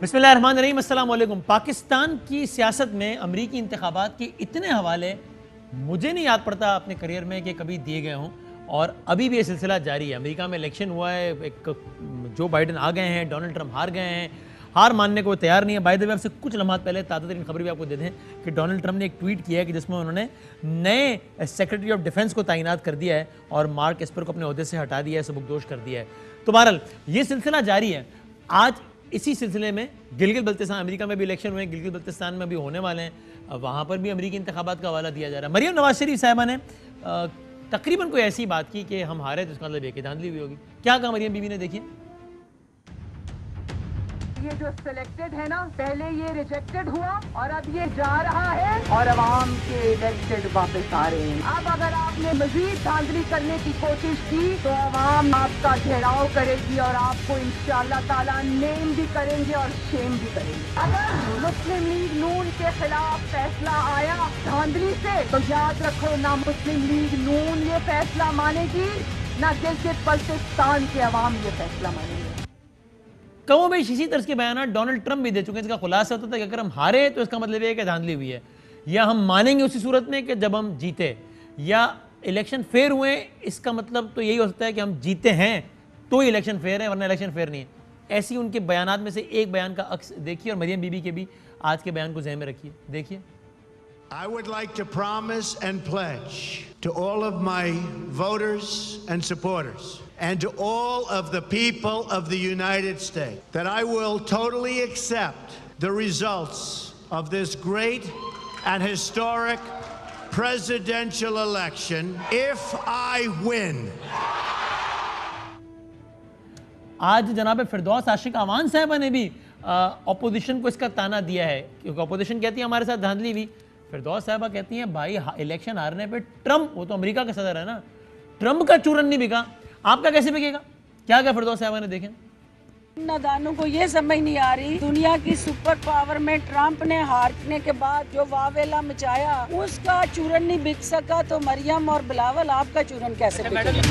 बिस्मिल्लाहिर्रहमानिर्रहीम, अस्सलाम वालेकुम। पाकिस्तान की सियासत में अमरीकी इंतखाबात के इतने हवाले मुझे नहीं याद पड़ता अपने करियर में कि कभी दिए गए हों, और अभी भी ये सिलसिला जारी है। अमेरिका में इलेक्शन हुआ है, एक जो बाइडन आ गए हैं, डोनाल्ड ट्रंप हार गए हैं, हार मानने को तैयार नहीं है। बाय द वे, आपसे कुछ लम्हात पहले ताज़ा तरीन खबर भी आपको दे दें कि डोनाल्ड ट्रंप ने एक ट्वीट किया है कि जिसमें उन्होंने नए सेक्रेटरी ऑफ डिफेंस को तैनात कर दिया है और मार्क एस्पर को अपने ओहदे से हटा दिया है, सबकदोश कर दिया है। तो बहरहाल ये सिलसिला जारी है। आज इसी सिलसिले में गिलगित बल्तिस्तान, अमेरिका में भी इलेक्शन हुए, गिलगित बल्तिस्तान में भी होने वाले हैं, वहाँ पर भी अमेरिकी इंतखाबात का हवाला दिया जा रहा है। मरियम नवाज शरीफ साहिबा ने तकरीबन कोई ऐसी बात की कि हम हारे तो इसका मतलब एक धांधली हुई होगी। क्या कहा मरियम बीबी ने, देखिए। ये जो सिलेक्टेड है ना, पहले ये रिजेक्टेड हुआ और अब ये जा रहा है और अवाम के इलेक्टेड वापस आ रहे हैं। अब अगर आपने मजीद धांधली करने की कोशिश की तो अवाम आपका घेराव करेगी और आपको इंशाअल्लाह ताला नेम भी करेंगे और शेम भी करेंगे। अगर मुस्लिम लीग नून के खिलाफ फैसला आया धांधली से, तो याद रखो ना मुस्लिम लीग नून ये फैसला मानेगी, ना गिलगित बल्तिस्तान के अवाम ये फैसला मानेंगे। कहो भाई, इसी तरह के बयान डोनाल्ड ट्रंप भी दे चुके हैं। इसका खुलासा होता था कि अगर हम हारे तो इसका मतलब है कि धांधली हुई है, या हम मानेंगे उसी सूरत में कि जब हम जीते, या इलेक्शन फेयर हुए, इसका मतलब तो यही हो सकता है कि हम जीते हैं तो ही इलेक्शन फेयर है, वरना इलेक्शन फेयर नहीं है। ऐसी उनके बयानात में से एक बयान का अक्स देखिए और मरियम बीबी के भी आज के बयान को ज़हन में रखिए। देखिए, I would like to promise and pledge to all of my voters and supporters and to all of the people of the United States that I will totally accept the results of this great and historic presidential election if I win. आज जनाब फिरदौस आशिक अवान साहबा ने भी opposition को इसका ताना दिया है, क्योंकि अपोजिशन कहती है हमारे साथ धांधली हुई। फिरदौस साहबा कहती हैं भाई इलेक्शन हारने पे ट्रंप, वो तो अमेरिका का सदर है ना, ट्रंप का चूरन नहीं बिका, आपका कैसे बिकेगा? क्या क्या फिरदौस साहबा ने, देखें। नादानों को ये समझ नहीं आ रही, दुनिया की सुपर पावर में ट्रंप ने हारने के बाद जो वावेला मचाया, उसका चूरन नहीं बिक सका, तो मरियम और बिलावल आपका चूरन कैसे बिकेगा?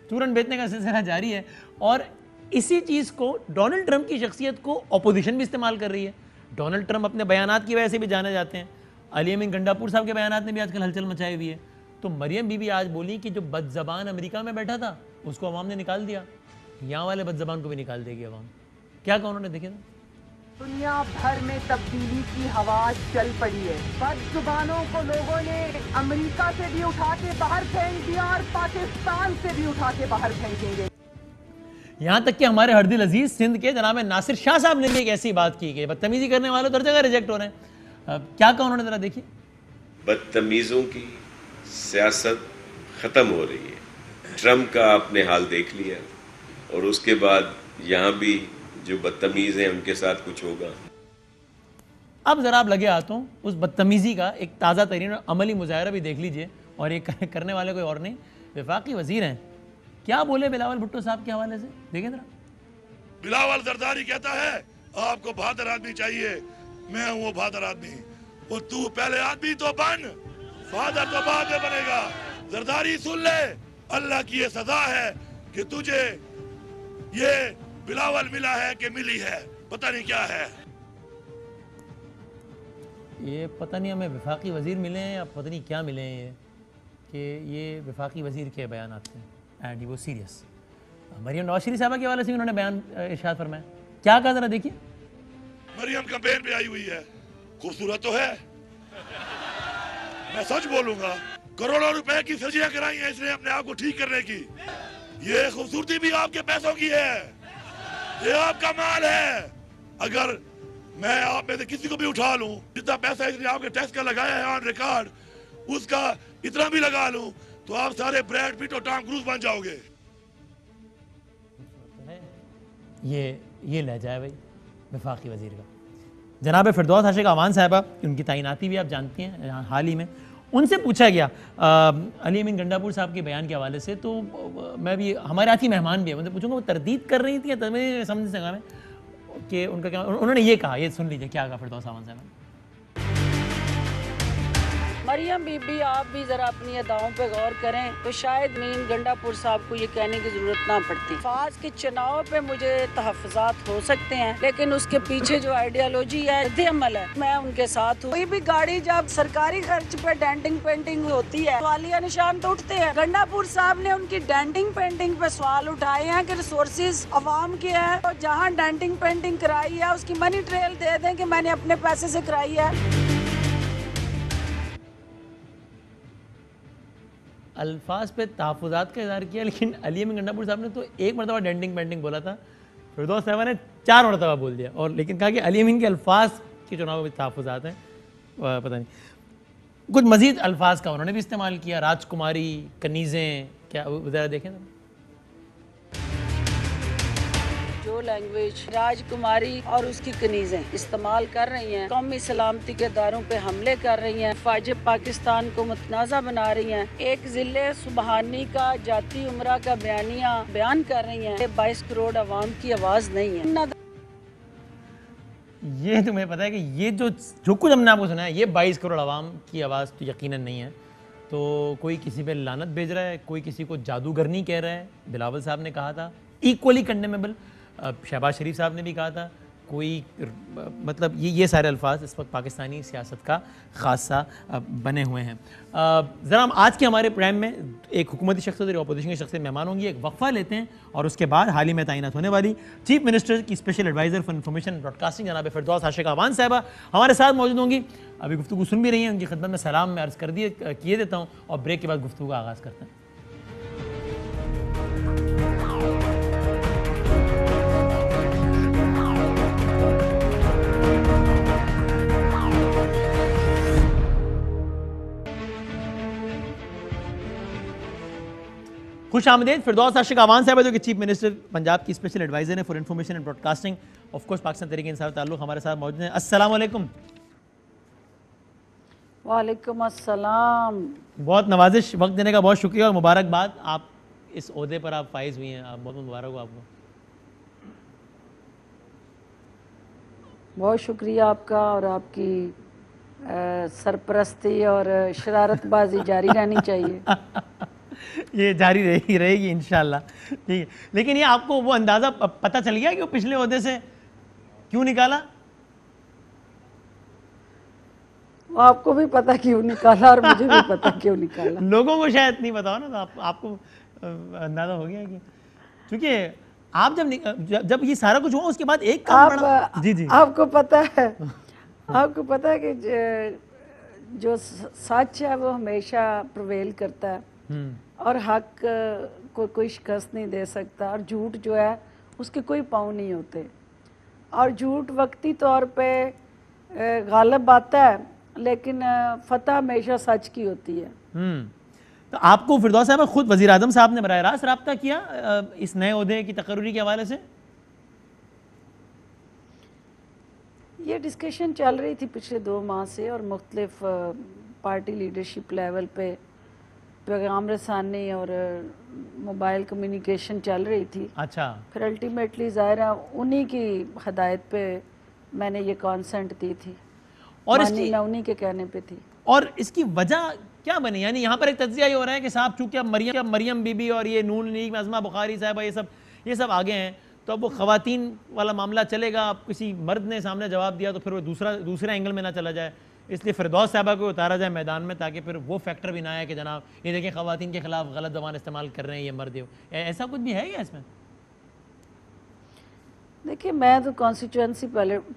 चूरन बेचने का सिलसिला जारी है, और इसी चीज को डोनाल्ड ट्रंप की शख्सियत को अपोजिशन भी इस्तेमाल कर रही है। डोनाल्ड ट्रंप अपने बयानात की वजह से भी जाने जाते हैं। अली अमीन गंडापुर साहब के बयानात ने भी आजकल हलचल मचाई हुई है। तो मरियम बीबी आज बोली कि जो बदजबान अमेरिका में बैठा था उसको अवाम ने निकाल दिया, यहाँ वाले बदजबान को भी निकाल देगी अवाम। क्या कहा उन्होंने, देखे ना। दुनिया भर में तब्दीली की हवा चल पड़ी है। बदजुबानों को लोगों ने अमेरिका से भी उठा के बाहर फेंक दिया और पाकिस्तान से भी उठा के बाहर फेंकेंगे। यहाँ तक कि हमारे हरदिल अजीज सिंध के जनाब नासिर शाह साहब ने भी एक ऐसी बात की कि बदतमीजी करने वाले तो हर जगह रिजेक्ट हो रहे हैं। क्या कहा उन्होंने, जरा देखिए। बदतमीजों की सियासत खत्म हो रही है। ट्रंप का आपने हाल देख लिया, और उसके बाद यहाँ भी जो बदतमीज हैं उनके साथ कुछ होगा। अब जरा आप लगे हाथों उस बदतमीजी का एक ताज़ा तरीन और अमली मुजाहरा भी देख लीजिए, और ये करने वाले कोई और नहीं, वफाकी वजीर हैं। क्या बोले बिलावल भुट्टो साहब के हवाले से, देखें जरा। बिलावल जरदारी कहता है आपको बहादुर आदमी चाहिए, मैं हूँ वो बहादुर आदमी, और तू पहले आदमी तो बन, बहादुर तो बाद में बनेगा। जरदारी सुन ले, अल्लाह की ये सजा है कि तुझे ये बिलावल मिला है कि मिली है, पता नहीं क्या है। ये पता नहीं हमें वफाकी वजीर मिले हैं या पता नहीं क्या मिले हैं, ये कि ये वफाकी वजीर के बयान थे एंड ही वो सीरियस। मरियम नवाज शरीफ साहबा के हवाले से उन्होंने बयान इरशाद फरमाया। क्या कहा, जरा देखिए। मरियम कैंपेन पे आई हुई है, खूबसूरत तो है, मैं सच बोलूंगा, करोड़ों रुपए की सर्जरियां कराई हैं इसने अपने आप को ठीक करने की। ये खूबसूरती भी आपके पैसों की है, ये आपका माल है। अगर मैं आप में से किसी को भी उठा लूं, जितना पैसा इसने आपके टैक्स का लगाया है ऑन रिकॉर्ड, उसका इतना भी लगा लूं, तो आप सारे ब्रैड पिट और टॉम क्रूज बन जाओगे। ये लहजा है भाई वफाकी वजीर का। जनाब फिरदौस आशिक अवान साहबा, उनकी तैनाती भी आप जानती हैं हाल ही में, उनसे पूछा गया अली अमीन गंडापुर साहब के बयान के हवाले से। तो मैं भी, हमारे आती मेहमान भी है, उनसे पूछूंगा वो तरदीद कर रही थी या समझ सका मैं कि उनका क्या। उन्होंने ये कहा, ये सुन लीजिए क्या कहा फिरदौस अवान साहब। मरियम बीबी, आप भी जरा अपनी अदाओं पे गौर करें तो शायद मीन गंडापुर साहब को ये कहने की जरूरत ना पड़ती। फाज के चुनाव पे मुझे तहफ़्फ़ुज़ात हो सकते हैं, लेकिन उसके पीछे जो आइडियोलॉजी है, अमल है, मैं उनके साथ हूँ। कोई भी गाड़ी जब सरकारी खर्च पे डेंटिंग पेंटिंग होती है, सवालिया निशान तो उठते हैं। गंडापुर साहब ने उनकी डेंटिंग पेंटिंग पे सवाल उठाए हैं कि रिसोर्सेज अवाम के हैं, और जहाँ डेंटिंग पेंटिंग कराई है उसकी मनी ट्रेल दे दें कि मैंने अपने पैसे से कराई है। अल्फाज पे तहफ़्फ़ुज़ात का इज़हार किया, लेकिन अली अमीन गंडापुर साहब ने तो एक मरतबा डेंटिंग पेंटिंग बोला था, फिरदौस साहबा ने 4 मरतबा बोल दिया, और लेकिन कहा कि अली अमीन के अल्फाज के चुनाव में तहफ़्फ़ुज़ात हैं। पता नहीं कुछ मज़ीद अल्फाज का उन्होंने भी इस्तेमाल किया, राजकुमारी, कनीज़ें, क्या ज़रा देखें ना। जो लैंग्वेज राजकुमारी और उसकी कनीजें इस्तेमाल कर रही हैं, कौमी सलामती के दारों पे हमले कर रही हैं, फौज पाकिस्तान को मुतनाज़ा बना रही हैं, एक जिले सुबहानी का जाती उम्रा का बयान कर रही हैं। 22 करोड़ अवाम की आवाज़ नहीं है। ये तुम्हें पता है कि ये जो कुछ हमने आपको सुना है, ये 22 करोड़ अवाम की आवाज़ तो यकीनन नहीं है। तो कोई किसी पे लानत भेज रहा है, कोई किसी को जादूगरनी कह रहा है। बिलावल साहब ने कहा था इक्वली कंडेमेबल, शहबाज शरीफ साहब ने भी कहा था, कोई मतलब ये सारे अल्फाज इस वक्त पाकिस्तानी सियासत का खासा बने हुए हैं। ज़रा हम आज के हमारे प्रोग्राम में एक हुकूमती शख्सियत और अपोजिशन की शख्सियत मेहमान होंगी। एक वक्फा लेते हैं और उसके बाद हाल ही में तैनात होने वाली चीफ मिनिस्टर की special adviser for information broadcasting जनाब फिरदौस आशिक़ अवान साहिबा हमारे साथ मौजूद होंगी। अभी गुफ्तगू सुन भी रही हैं, उनकी खिदमत में सलाम मैं अर्ज़ किए देता हूँ और ब्रेक के बाद गुफ्तगू का आगाज़ करते हैं। खुश आमदेद फिरदौस आशिक़ अवान साहब जो कि चीफ मिनिस्टर पंजाब की स्पेशल एडवाइज़र है for information and broadcasting, of course Pakistan Tehreek Insaf ताल्लुक़ हमारे साथ मौजूद हैं। अस्सलाम वालेकुम। वालेकुम अस्सलाम। बहुत नवाजिश, वक्त देने का बहुत शुक्रिया और मुबारकबाद। आप इस ओहदे पर आप फाइज हुई हैं, आप बहुत मुबारक हो आपको। बहुत शुक्रिया आपका, और आपकी सरपरस्ती और शरारतबाजी जारी रहनी चाहिए। ये जारी रहेगी इंशाल्लाह, ठीक है। लेकिन ये आपको वो अंदाज़ा पता चल गया कि वो पिछले ओहदे से क्यों निकाला? आपको भी पता क्यों निकाला और मुझे भी पता क्यों निकाला। लोगों को शायद नहीं पता हो ना, तो आपको अंदाज़ा हो गया कि क्योंकि आप जब ये सारा कुछ हुआ उसके बाद एक काम बड़ा जी आपको पता है कि जो सच है वो हमेशा प्रिवेल करता है और हक को कोई शिकस्त नहीं दे सकता, और झूठ जो है उसके कोई पाँव नहीं होते, और झूठ वक्ती तौर पे गालिब आता है, लेकिन फतह हमेशा सच की होती है। तो आपको फिरदौस साहब खुद वज़ीर आज़म साहब ने बराह रास्त रब्ता किया इस नए ओहदे की तकर्री के हवाले से? ये डिस्कशन चल रही थी पिछले 2 माह से, और मुख्तलिफ पार्टी लीडरशिप लेवल पे पैगाम रसानी और मोबाइल कम्युनिकेशन चल रही थी। अच्छा। फिर अल्टीमेटली ज़ाहिर है उन्हीं की हदायत पे मैंने ये कॉन्सेंट दी थी, और इसकी मैं उन्हीं के कहने पे थी। और इसकी वजह क्या बनी? यानी यहाँ पर एक तज्जिया ये हो रहा है कि साहब चूँकि अब मरियम बीबी और ये नून लीग में अज़मा बुखारी साहबा ये सब आगे हैं, तो अब वो ख़वातीन वाला मामला चलेगा। अब किसी मर्द ने सामने जवाब दिया तो फिर वो दूसरा एंगल में ना चला जाए, इसलिए फिरदौस साहबा को उतारा जाए मैदान में, ताकि फिर वो फैक्टर भी ना आए कि जनाब ये देखें ख़वातीन के ख़िलाफ़ गलत ज़बान इस्तेमाल कर रहे हैं ये मर्द। ऐसा कुछ भी है क्या इसमें? देखिए, मैं तो कॉन्स्टिट्यूंसी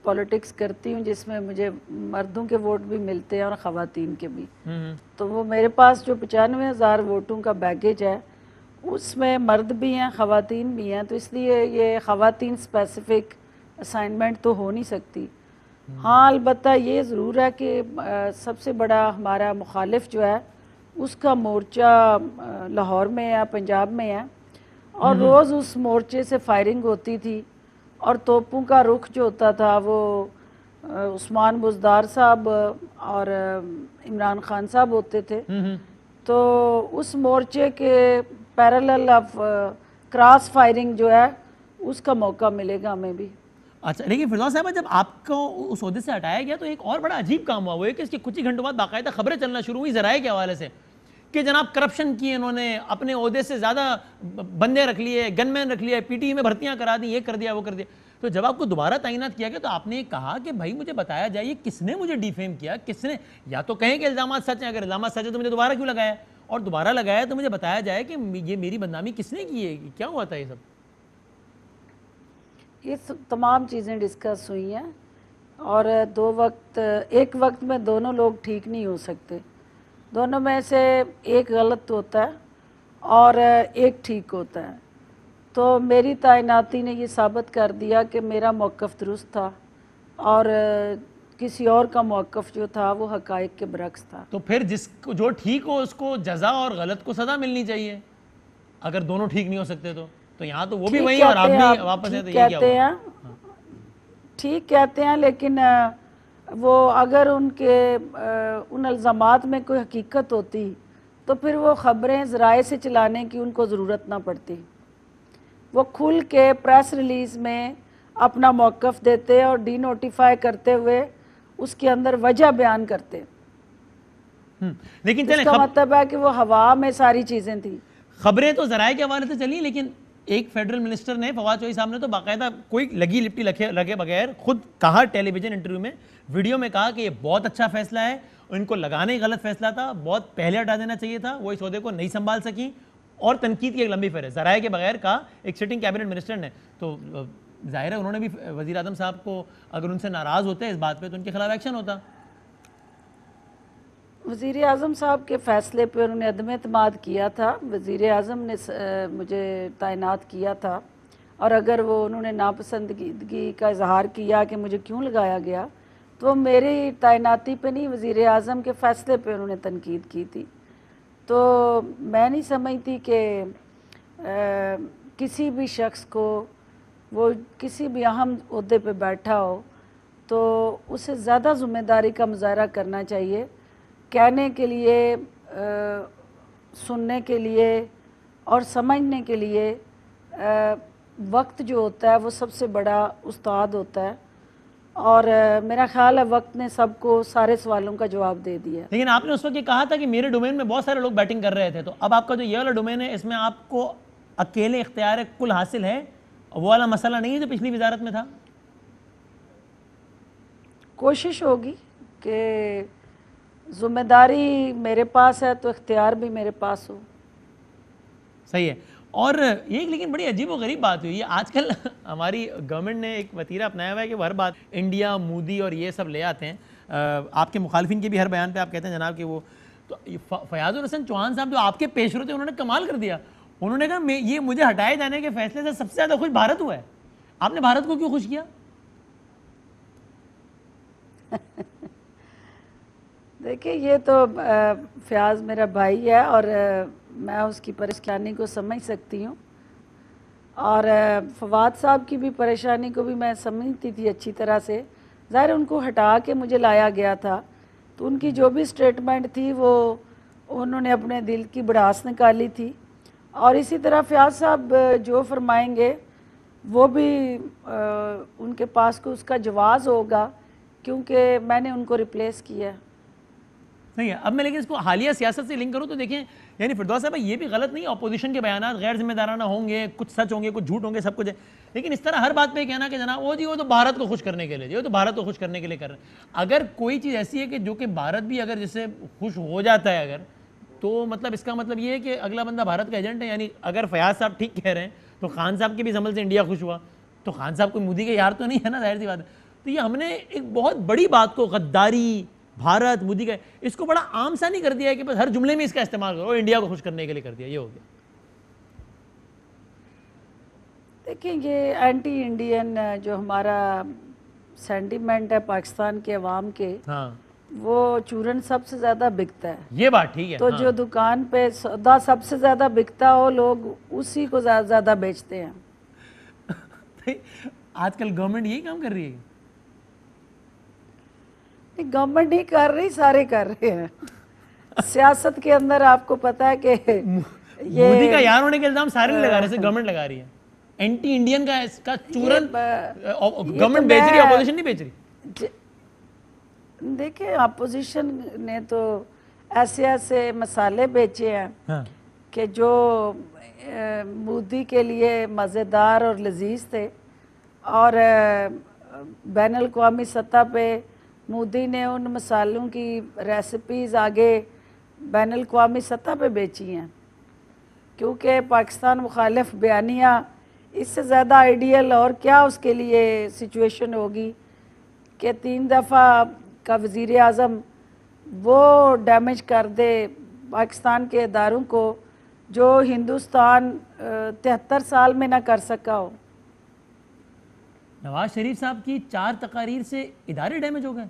पॉलिटिक्स करती हूँ जिसमें मुझे मर्दों के वोट भी मिलते हैं और ख़वातीन के भी। तो वो मेरे पास जो 95,000 वोटों का बैगेज है उसमें मर्द भी हैं, ख़वातीन भी हैं, तो इसलिए ये ख़वातीन स्पेसिफिक असाइनमेंट तो हो नहीं सकती। हाँ, अलबत्ता ये ज़रूर है कि सबसे बड़ा हमारा मुखालिफ जो है उसका मोर्चा लाहौर में है, पंजाब में है, और रोज़ उस मोर्चे से फायरिंग होती थी, और तोपों का रुख जो होता था वो उस्मान बुज़दार साहब और इमरान खान साहब होते थे। तो उस मोर्चे के पैरेलल ऑफ क्रॉस फायरिंग जो है उसका मौका मिलेगा हमें भी। अच्छा, लेकिन फिरदौस साहब जब आपको उस ओहदे से हटाया गया तो एक और बड़ा अजीब काम हुआ, वो है कि इसके कुछ ही घंटों बाद बाकायदा खबरें चलना शुरू हुई ज़राए के हवाले से कि जनाब करप्शन किए इन्होंने, अपने ओहदे से ज़्यादा बंदे रख लिए, गनमैन रख लिए, पीटीई में भर्तियां करा दी, ये कर दिया वो कर दिया। तो जब आपको दोबारा तैनात किया गया तो आपने कहा कि भाई मुझे बताया जाए ये किसने मुझे डिफेम किया, किसने, या तो कहें कि इल्ज़ामात सच हैं, अगर इल्ज़ामात सच है तो मुझे दोबारा क्यों लगाया, और दोबारा लगाया तो मुझे बताया जाए कि ये मेरी बदनामी किसने की है, क्या हुआ था ये सब। ये तमाम चीज़ें डिस्कस हुई हैं और एक वक्त में दोनों लोग ठीक नहीं हो सकते, दोनों में से एक गलत होता है और एक ठीक होता है। तो मेरी तैनाती ने ये साबित कर दिया कि मेरा मौक़िफ़ दुरुस्त था और किसी और का मौक़िफ़ जो था वो हक़ाइक़ के बरक्स था। तो फिर जिसको जो ठीक हो उसको जज़ा और गलत को सज़ा मिलनी चाहिए, अगर दोनों ठीक नहीं हो सकते तो यहाँ तो वो भी वही और आप भी वापस है, तो ये क्या हुआ? ठीक कहते हैं, लेकिन वो अगर उन इल्ज़ामात में कोई हकीकत होती तो फिर वो ख़बरें ज़राए से चलाने की उनको ज़रूरत ना पड़ती, वो खुल के प्रेस रिलीज़ में अपना मौक़िफ़ देते और डी नोटिफाई करते हुए उसके अंदर वजह बयान करते। लेकिन इसका मतलब है कि वो हवा में सारी चीज़ें थी। खबरें तो ज़राए के हवाले से चली, लेकिन एक फेडरल मिनिस्टर ने, फवाद चौधरी साहब ने तो बाकायदा कोई लगी लिपटी लगे बगैर खुद कहा टेलीविज़न इंटरव्यू में, वीडियो में कहा कि ये बहुत अच्छा फैसला है, इनको लगाने ही गलत फैसला था, बहुत पहले हटा देना चाहिए था, वो इस ओहदे को नहीं संभाल सकी, और तनकीद की एक लंबी फेर है ज़राए के बगैर कहा एक सिटिंग कैबिनेट मिनिस्टर ने। तो जाहिर है उन्होंने भी वज़ीर आज़म साहब को, अगर उनसे नाराज़ होते हैं इस बात पे तो उनके खिलाफ एक्शन होता। वज़ीर आज़म साहब के फ़ैसले पर उन्होंने अदम एतमाद किया था, वज़ीर आज़म ने मुझे तैनात किया था, और अगर वो उन्होंने नापसंदगी का इजहार किया कि मुझे क्यों लगाया गया, तो मेरी तैनाती पे नहीं, वज़ीर आज़म के फ़ैसले पे उन्होंने तनकीद की थी। तो मैं नहीं समझती कि किसी भी शख्स को, वो किसी भी अहम ओहदे पे बैठा हो तो उसे ज़्यादा ज़िम्मेदारी का मुज़ाहरा करना चाहिए। कहने के लिए, सुनने के लिए और समझने के लिए वक्त जो होता है वो सबसे बड़ा उस्ताद होता है, और मेरा ख्याल है वक्त ने सबको सारे सवालों का जवाब दे दिया। लेकिन आपने उस वक्त ये कहा था कि मेरे डोमेन में बहुत सारे लोग बैटिंग कर रहे थे, तो अब आपका जो ये वाला डोमेन है इसमें आपको अकेले इख्तियार कुल हासिल है, वो वाला मसला नहीं है जो पिछली वजारत में था। कोशिश होगी कि ज़िम्मेदारी मेरे पास है तो इख्तियार भी मेरे पास हो। सही है। और ये लेकिन बड़ी अजीब और गरीब बात हुई है, आजकल हमारी गवर्नमेंट ने एक वतीरा अपनाया हुआ है कि वो हर बात इंडिया, मोदी और ये सब ले आते हैं। आपके मुखालिफिन के भी हर बयान पे आप कहते हैं जनाब कि वो, तो फयाजुल हसन चौहान साहब जो आपके पेशरो थे उन्होंने कमाल कर दिया, उन्होंने कहा ये मुझे हटाए जाने के फैसले से सबसे ज़्यादा खुश भारत हुआ है। आपने भारत को क्यों खुश किया? देखिए, ये तो फयाज मेरा भाई है और मैं उसकी परेशानी को समझ सकती हूँ, और फवाद साहब की भी परेशानी को भी मैं समझती थी अच्छी तरह से। ज़ाहिर उनको हटा के मुझे लाया गया था, तो उनकी जो भी स्टेटमेंट थी वो उन्होंने अपने दिल की भड़ास निकाली थी, और इसी तरह फयाज साहब जो फरमाएंगे वो भी उनके पास को उसका जवाज़ होगा, क्योंकि मैंने उनको रिप्लेस किया नहीं है। अब मैं लेकिन इसको हालिया सियासत से लिंक करूँ तो देखें, यानी फिरदौस साहब ये भी गलत नहीं, अपोजिशन के बयान गैर जिम्मेदाराना होंगे, कुछ सच होंगे, कुछ झूठ होंगे, सब कुछ है, लेकिन इस तरह हर बात पे कहना कि जनाब वो जी वो तो भारत को खुश करने के लिए, वो तो भारत को खुश करने के लिए कर रहे हैं। अगर कोई चीज़ ऐसी है कि जो कि भारत भी अगर जिससे खुश हो जाता है अगर, तो मतलब इसका मतलब ये है कि अगला बंदा भारत का एजेंट है। यानी अगर फयाज साहब ठीक कह रहे हैं तो खान साहब के भी समझ से इंडिया खुश हुआ, तो खान साहब कोई मोदी के यार तो नहीं है ना, जाहिर सी बात है। तो ये हमने एक बहुत बड़ी बात को, गद्दारी, भारत, मोदी का, इसको बड़ा आम सा नहीं कर दिया है कि बस हर जुमले में इसका इस्तेमाल करो, इंडिया को खुश करने के लिए कर दिया, ये हो गया। देखिए, ये एंटी इंडियन जो हमारा सेंटिमेंट है पाकिस्तान के अवाम के, हाँ, वो चूरन सबसे ज़्यादा बिकता है। ये बात ठीक है। तो हाँ। जो दुकान पे सौदा सबसे ज़्यादा बिकता हो, लोग उसी को ज़्यादा बेचते हैं। आजकल गवर्नमेंट यही काम कर रही है। गवर्नमेंट नहीं कर रही, सारे कर रहे हैं। सियासत के अंदर आपको पता है कि मोदी का यार होने के इल्जाम सारे नहीं लगा रहे, गवर्नमेंट लगा रही है। एंटी इंडियन का इसका चूरन ये गवर्नमेंट तो बेच रही है, मैं- अपोजिशन नहीं बेच रही। देखिए अपोजिशन ने तो ऐसे ऐसे मसाले बेचे हैं हाँ कि जो मोदी के लिए मज़ेदार और लजीज थे, और बैन अल-अक़वामी सतह पे मोदी ने उन मसालों की रेसिपीज़ आगे बैन अल-अक़वामी सतह पे बेची हैं, क्योंकि पाकिस्तान मुखालिफ बयानिया इससे ज़्यादा आइडियल और क्या उसके लिए सिचुएशन होगी कि 3 दफ़ा का वज़ीर आज़म वो डैमेज कर दे पाकिस्तान के इदारों को जो हिंदुस्तान 73 साल में ना कर सका हो। नवाज शरीफ साहब की 4 तकारीर से इदारे डैमेज हो गए।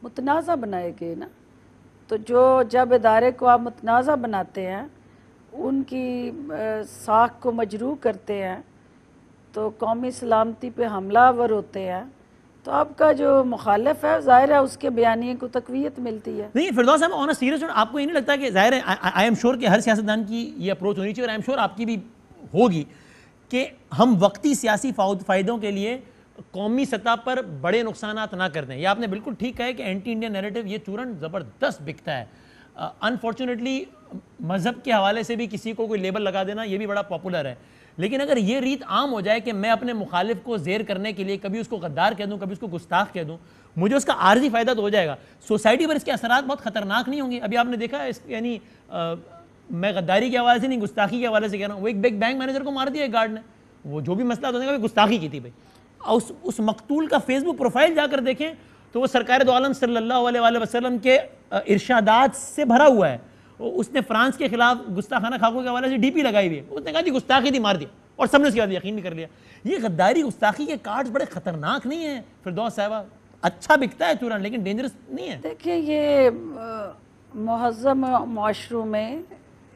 मुतनाज़ा बनाए गए ना, तो जो जब इदारे को आप मुतनाज़ा बनाते हैं, उनकी साख को मजरूह करते हैं, तो कौमी सलामती पे हमलावर होते हैं, तो आपका जो मुखालिफ है ज़ाहिर है उसके बयानिए को तक़वियत मिलती है। नहीं फिरदौस साहब, ऑन अ सीरियस नोट, आपको ये नहीं लगता कि ज़ाहिर है आई एम श्योर कि हर सियासतदान की ये अप्रोच होनी चाहिए और आई एम श्योर आपकी भी होगी कि हम वक्ती सियासी फ़ायदों के लिए कौमी सतह पर बड़े नुकसानात ना कर दें। ये आपने बिल्कुल ठीक कहा है कि एंटी इंडियन नैरेटिव ये चूरन ज़बरदस्त बिकता है। अनफॉर्चुनेटली मज़हब के हवाले से भी किसी को कोई लेबल लगा देना ये भी बड़ा पॉपुलर है, लेकिन अगर ये रीत आम हो जाए कि मैं अपने मुखालिफ को ज़ेर करने के लिए कभी उसको गद्दार कह दूँ, कभी उसको गुस्ताख कह दूँ, मुझे उसका आर्जी फ़ायदा तो हो जाएगा, सोसाइटी पर इसके असरात बहुत ख़तरनाक नहीं होंगे। अभी आपने देखा है यानी मैं गद्दारी के हवाले से नहीं, गुस्ताखी के हवाले से कह रहा हूँ, वो एक बिग बैंक मैनेजर को मार दिया एक गार्ड ने, वो जो भी मसला होने का गुस्ताखी की थी भाई। उस मकतूल का फेसबुक प्रोफाइल जाकर देखें तो वो सरकार दो आलम सल्लल्लाहु अलैहि वसल्लम के इरशादात से भरा हुआ है। उसने फ्रांस के खिलाफ गुस्ताखाना खाकों के हवाले से डीपी लगाई हुई है, उसने कहा जी गुस्ताखी थी, मार दिया, और सबने उसके बाद यकीन भी कर लिया। ये गद्दारी गुस्ताखी के कार्ड्स बड़े खतरनाक नहीं है फिरदौस साहबा? अच्छा बिकता है चूरन लेकिन डेंजरस नहीं है। देखिए ये मुहज़्ज़म माशरों में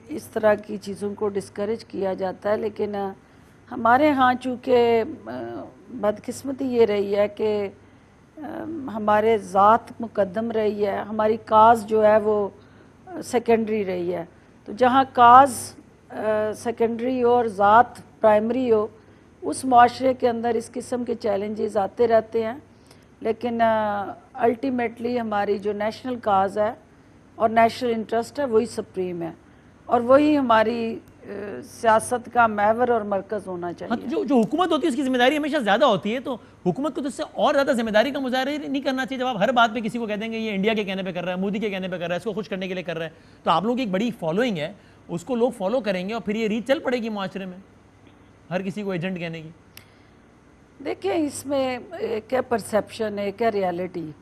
इस तरह की चीज़ों को डिस्करेज किया जाता है, लेकिन हमारे यहाँ चूँकि बदकिस्मती ये रही है कि हमारे ज़ात मुकद्दम रही है, हमारी काज जो है वो सेकेंडरी रही है। तो जहाँ काज सेकेंडरी और ज़ात प्राइमरी हो, उस माशरे के अंदर इस किस्म के चैलेंजेस आते रहते हैं, लेकिन अल्टीमेटली हमारी जो नेशनल काज है और नेशनल इंटरेस्ट है वही सुप्रीम है, और वही हमारी सियासत का महवर और मरकज़ होना चाहिए। हाँ, जो हुकूमत होती है उसकी जिम्मेदारी हमेशा ज़्यादा होती है, तो हुकूमत को तो इससे और ज़्यादा जिम्मेदारी का मुजाहरा नहीं करना चाहिए। जब आप हर बात पे किसी को कह देंगे ये इंडिया के कहने पे कर रहा है, मोदी के कहने पे कर रहा है, इसको खुश करने के लिए कर रहा है, तो आप लोगों की एक बड़ी फॉलोइंग है, उसको लोग फॉलो करेंगे और फिर ये रीच चल पड़ेगी माशरे में हर किसी को एजेंट कहने की। देखिए इसमें एक है परसेप्शन, एक है रियलिटी।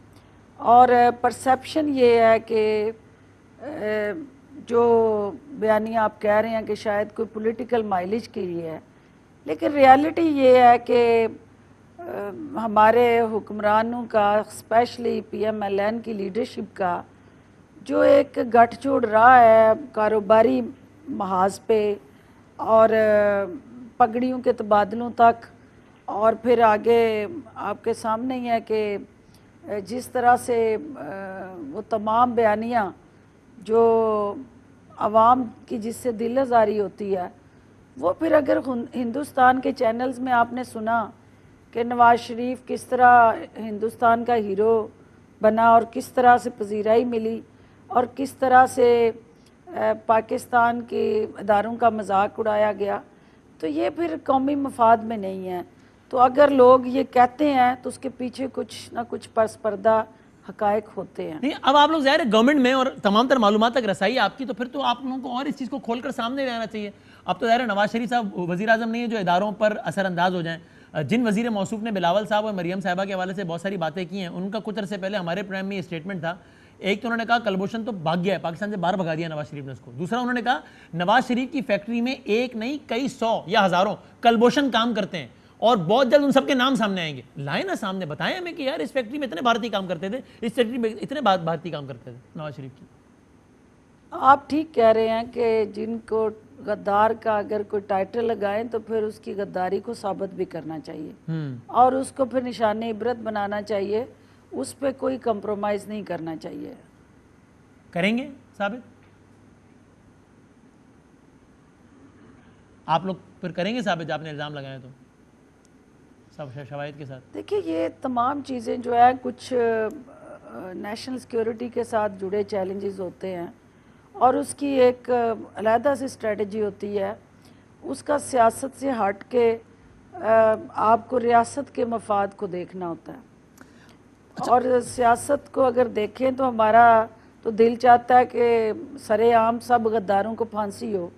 और परसेप्शन ये है कि जो बयानियाँ आप कह रहे हैं कि शायद कोई पॉलिटिकल माइलेज के लिए है, लेकिन रियलिटी ये है कि हमारे हुक्मरानों का, स्पेशली PMLN की लीडरशिप का जो एक गठजोड़ रहा है कारोबारी महाज पे और पगड़ियों के तबादलों तक, और फिर आगे आपके सामने ही है कि जिस तरह से वो तमाम बयानियाँ जो आवाम की जिससे दिल आज़ारी होती है, वो फिर अगर हिंदुस्तान के चैनल्स में आपने सुना कि नवाज शरीफ किस तरह हिंदुस्तान का हीरो बना और किस तरह से पजीराई मिली और किस तरह से पाकिस्तान के इदारों का मजाक उड़ाया गया, तो ये फिर कौमी मफाद में नहीं है। तो अगर लोग ये कहते हैं तो उसके पीछे कुछ ना कुछ परस्पर्दा हकायक होते हैं। नहीं, अब आप लोग ज़ाहिर है गवर्नमेंट में और तमाम तर मालूमात तक रसाई आपकी, तो फिर तो आप लोगों को और इस चीज़ को खोलकर सामने लाना चाहिए। अब तो ज़ाहिर है नवाज शरीफ साहब वज़ीर आज़म नहीं है जो इदारों पर असरअंदाज हो जाएं। जिन वज़ीर मौसूफ ने बिलावल साहब और मरियम साहिबा के हवाले से बहुत सारी बातें की हैं, उनका कुछ अरसे पहले हमारे प्रोग्राम में ये स्टेटमेंट था। एक तो उन्होंने कहा कलभूषण तो भाग गया है, पाकिस्तान से बाहर भगा दिया नवाज शरीफ ने उसको। दूसरा उन्होंने कहा नवाज शरीफ की फैक्ट्री में एक नहीं कई 100 या हज़ारों कलभूषण काम करते हैं और बहुत जल्द उन सबके नाम सामने आएंगे। लाए ना सामने, बताएं हमें कि यार इस फैक्ट्री में इतने भारतीय काम करते थे, इस फैक्ट्री में इतने भारतीय काम करते थे नवाज शरीफ की। आप ठीक कह रहे हैं कि जिनको गद्दार का अगर कोई टाइटल लगाएं तो फिर उसकी गद्दारी को साबित भी करना चाहिए और उसको फिर निशाने इबरत बनाना चाहिए, उस पर कोई कंप्रोमाइज़ नहीं करना चाहिए। करेंगे साबित? आप लोग फिर करेंगे साबित आपने इल्ज़ाम लगाए तो सब शवाहिद के साथ? देखिए, ये तमाम चीज़ें जो है कुछ नेशनल सिक्योरिटी के साथ जुड़े चैलेंजेस होते हैं और उसकी एक अलहदा सी स्ट्रेटजी होती है। उसका सियासत से हट के आपको रियासत के मफाद को देखना होता है। और सियासत को अगर देखें तो हमारा तो दिल चाहता है कि सरेआम सब गद्दारों को फांसी हो,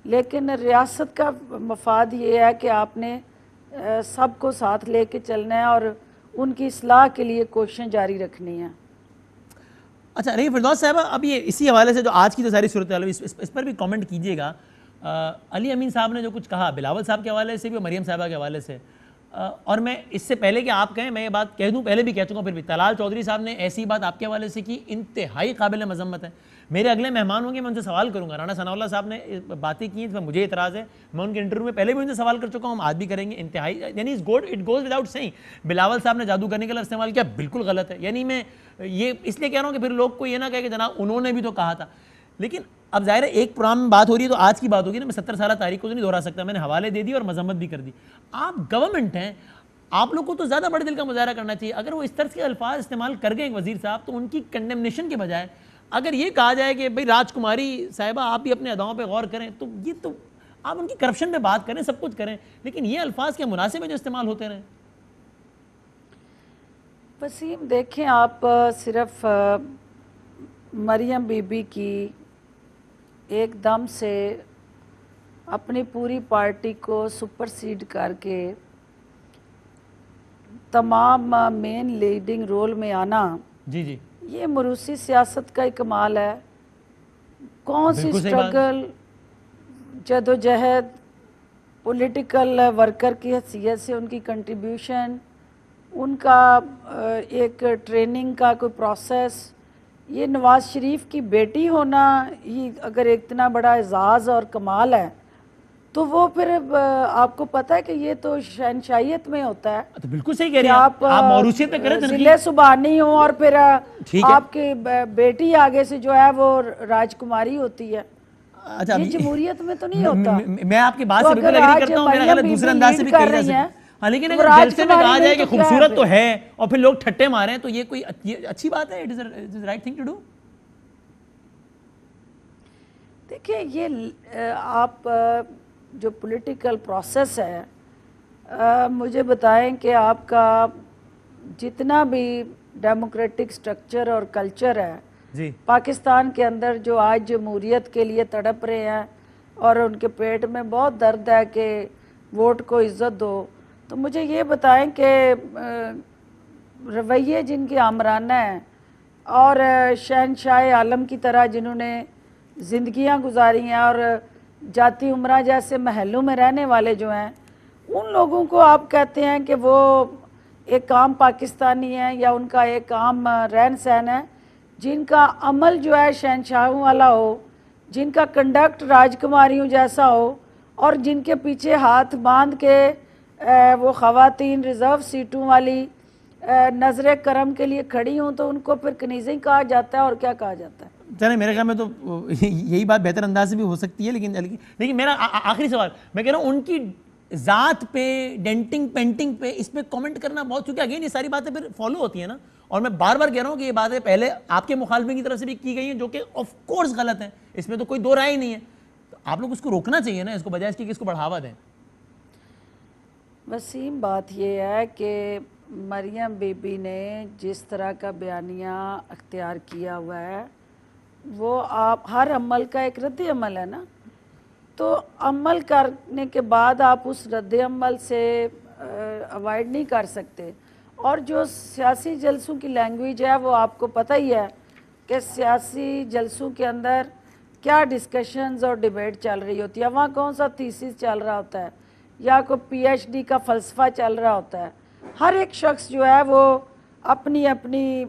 लेकिन रियासत का मफाद ये है कि आपने सबको साथ लेके चलना है और उनकी इस्लाह के लिए कोशिशें जारी रखनी है। अच्छा रही फिरदौस साहब, अब ये इसी हवाले से जो आज की जो सारी सूरत हाल इस पर भी कमेंट कीजिएगा। अली अमीन साहब ने जो कुछ कहा बिलावल साहब के हवाले से भी और मरियम साहबा के हवाले से, और मैं इससे पहले कि आप कहें मैं ये बात कह दूं, पहले भी कह चुका हूं, फिर भी तलाल चौधरी साहब ने ऐसी बात आपके हवाले से की, इंतहाई काबिल मजम्मत है। मेरे अगले मेहमान होंगे, मैं उनसे सवाल करूंगा। राना सनाउल्लाह साहब ने बातें की, इसमें मुझे इतराज़ है, मैं उनके इंटरव्यू में पहले भी उनसे सवाल कर चुका हूं, हम आज भी करेंगे। इंतहाई यानी it goes without saying Bilawal साहब ने जादू करने का लफ्ज़ इस्तेमाल किया, बिल्कुल गलत है। यानी मैं ये इसलिए कह रहा हूँ कि फिर लोग को ये ना कहे कि जनाब उन्होंने भी तो कहा था। लेकिन अब ज़ाहिर है एक प्रोग्राम में बात हो रही है तो आज की बात होगी ना, मैं 70 साल तारीख को तो नहीं दोहरा सकता, मैंने हवाले दे दी और मजम्मत भी कर दी। आप गवर्नमेंट हैं, आप लोग को तो ज़्यादा बड़े दिल का मुजाहरा करना चाहिए। अगर वो इस तरह के अल्फाज इस्तेमाल कर गए एक वजीर साहब, तो उनकी कंडेमनेशन के बजाय अगर ये कहा जाए कि भाई राजकुमारी साहिबा आप भी अपने अदाओं पे गौर करें, तो ये तो आप उनकी करप्शन पे बात करें, सब कुछ करें, लेकिन ये अल्फाज के मुनासिब है जो इस्तेमाल होते रहें। वसीम देखें, आप सिर्फ मरियम बीबी की एकदम से अपनी पूरी पार्टी को सुपरसीड करके तमाम मेन लीडिंग रोल में आना, जी ये मरूसी सियासत का ही कमाल है। कौन सी स्ट्रगल, जदोजहद, पॉलिटिकल वर्कर की हैसियत से उनकी कंट्रीब्यूशन, उनका एक ट्रेनिंग का कोई प्रोसेस, ये नवाज शरीफ की बेटी होना ही अगर इतना बड़ा एजाज़ और कमाल है, तो वो फिर आपको पता है कि ये तो शहनशाहियत में होता है। तो बिल्कुल सही कह रही हैं आप मौरूसियत पे करें, जिले सुबानी हो और फिर आपकी बेटी आगे से जो है वो राजकुमारी होती है। अच्छा, ये जमहूरियत में तो नहीं होता। मैं आपकी बात से बिल्कुल एग्री करता हूं, मेरा ख्याल है दूसरे अंदाज से भी कह रही है। हाँ, लेकिन अगर जलसे में कहा जाए कि खूबसूरत तो है और फिर लोग ठट्टे मारे तो ये कोई अच्छी बात है? It is right thing to do. देखिए, ये आप जो पॉलिटिकल प्रोसेस है, मुझे बताएं कि आपका जितना भी डेमोक्रेटिक स्ट्रक्चर और कल्चर है जी पाकिस्तान के अंदर, जो आज जमहूरियत के लिए तड़प रहे हैं और उनके पेट में बहुत दर्द है कि वोट को इज़्ज़त दो, तो मुझे ये बताएं कि रवैये जिनके आमराना हैं और शहनशाह आलम की तरह जिन्होंने ज़िंदगियां गुजारी हैं और जाती उमरा जैसे महलों में रहने वाले जो हैं, उन लोगों को आप कहते हैं कि वो एक आम पाकिस्तानी है या उनका एक आम रहन सहन है, जिनका अमल जो है शहनशाहों वाला हो, जिनका कंडक्ट राजकुमारियों जैसा हो और जिनके पीछे हाथ बांध के वो ख़वातीन रिज़र्व सीटों वाली नजर करम के लिए खड़ी हूँ, तो उनको फिर कनीज़ी कहा जाता है और क्या कहा जाता है? चले, मेरे ख्याल में तो यही बात बेहतर अंदाज से भी हो सकती है। लेकिन मेरा आखिरी सवाल, मैं कह रहा हूँ उनकी ज़ात पे, डेंटिंग पेंटिंग पे, इस पर कमेंट करना बहुत, चूँकि अगेन ये सारी बातें फिर फॉलो होती है ना, और मैं बार बार कह रहा हूँ कि ये बातें पहले आपके मुखालफिन की तरफ से भी की गई हैं जो कि ऑफ कोर्स गलत है, इसमें तो कोई दो राय ही नहीं है। तो आप लोग उसको रोकना चाहिए ना, इसको बजाय इसकी कि इसको बढ़ावा दें। वसीम, बात ये है कि मरियम बीबी ने जिस तरह का बयानिया अख्तियार किया हुआ है, वो आप हर अमल का एक रद्द अमल है ना, तो अमल करने के बाद आप उस रद्द अमल से अवॉइड नहीं कर सकते। और जो सियासी जलसों की लैंग्वेज है, वो आपको पता ही है कि सियासी जलसों के अंदर क्या डिस्कशंस और डिबेट चल रही होती है, वहाँ कौन सा थीसिस चल रहा होता है या कोई PhD का फ़लसफ़ा चल रहा होता है। हर एक शख्स जो है वो अपनी अपनी